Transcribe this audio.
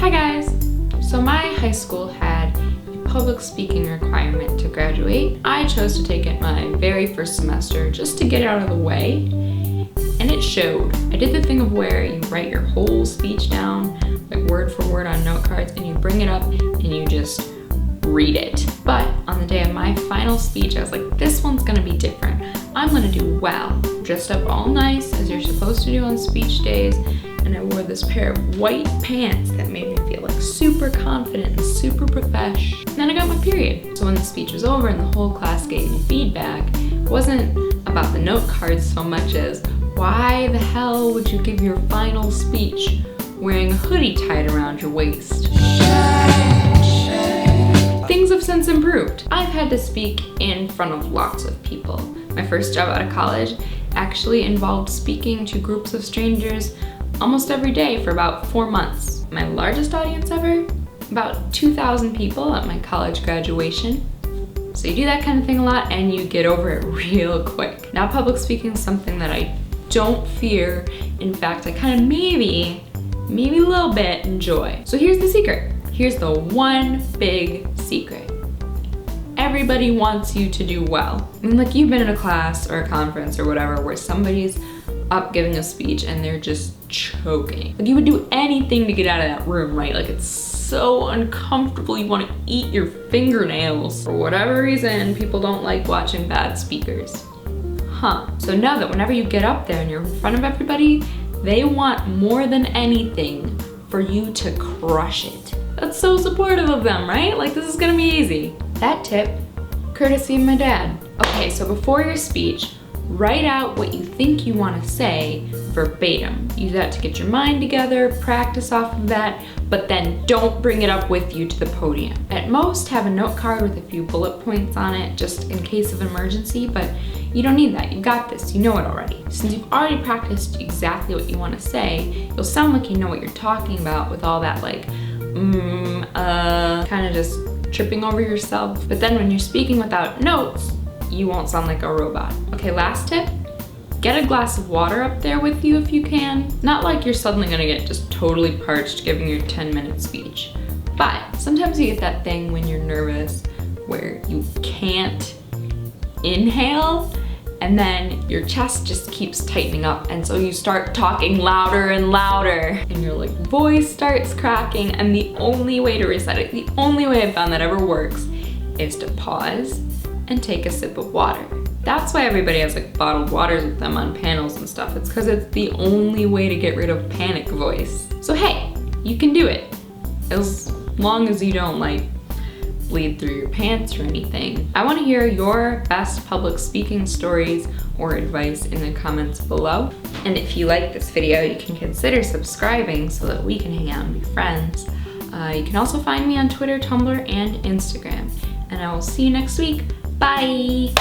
Hi guys! So my high school had a public speaking requirement to graduate. I chose to take it my very first semester just to get it out of the way, and it showed. I did the thing of where you write your whole speech down, like word for word on note cards, and you bring it up and you just read it. But on the day of my final speech, I was like, this one's gonna be different. I'm gonna do well. Dressed up all nice, as you're supposed to do on speech days, and I wore this pair of white pants that made me feel like super confident and super profesh. And then I got my period. So when the speech was over and the whole class gave me feedback, it wasn't about the note cards so much as, why the hell would you give your final speech wearing a hoodie tied around your waist? Things have since improved. I've had to speak in front of lots of people. My first job out of college actually involved speaking to groups of strangers almost every day for about 4 months. My largest audience ever, about 2,000 people at my college graduation. So you do that kind of thing a lot and you get over it real quick. Now public speaking is something that I don't fear. In fact, I kind of maybe a little bit enjoy. So here's the secret. Here's the one big secret. Everybody wants you to do well. I mean, like, you've been in a class or a conference or whatever where somebody's up giving a speech and they're just choking. Like, you would do anything to get out of that room, right? Like, it's so uncomfortable, you want to eat your fingernails. For whatever reason, people don't like watching bad speakers. So know that whenever you get up there and you're in front of everybody, they want more than anything for you to crush it. That's so supportive of them, right? Like, this is gonna be easy. That tip, courtesy of my dad. Okay, so before your speech, write out what you think you want to say verbatim. Use that to get your mind together, practice off of that, but then don't bring it up with you to the podium. At most, have a note card with a few bullet points on it, just in case of emergency, but you don't need that. You got this, you know it already. Since you've already practiced exactly what you want to say, you'll sound like you know what you're talking about with all that like, kind of just tripping over yourself. But then when you're speaking without notes, you won't sound like a robot. Okay, last tip, get a glass of water up there with you if you can. Not like you're suddenly gonna get just totally parched giving your 10-minute speech. But sometimes you get that thing when you're nervous where you can't inhale and then your chest just keeps tightening up, and so you start talking louder and louder and your like voice starts cracking, and the only way to reset it, the only way I've found that ever works, is to pause and take a sip of water. That's why everybody has like bottled waters with them on panels and stuff. It's because it's the only way to get rid of panic voice. So hey, you can do it. As long as you don't like bleed through your pants or anything. I want to hear your best public speaking stories or advice in the comments below. And if you like this video, you can consider subscribing so that we can hang out and be friends. You can also find me on Twitter, Tumblr, and Instagram. And I will see you next week. Bye!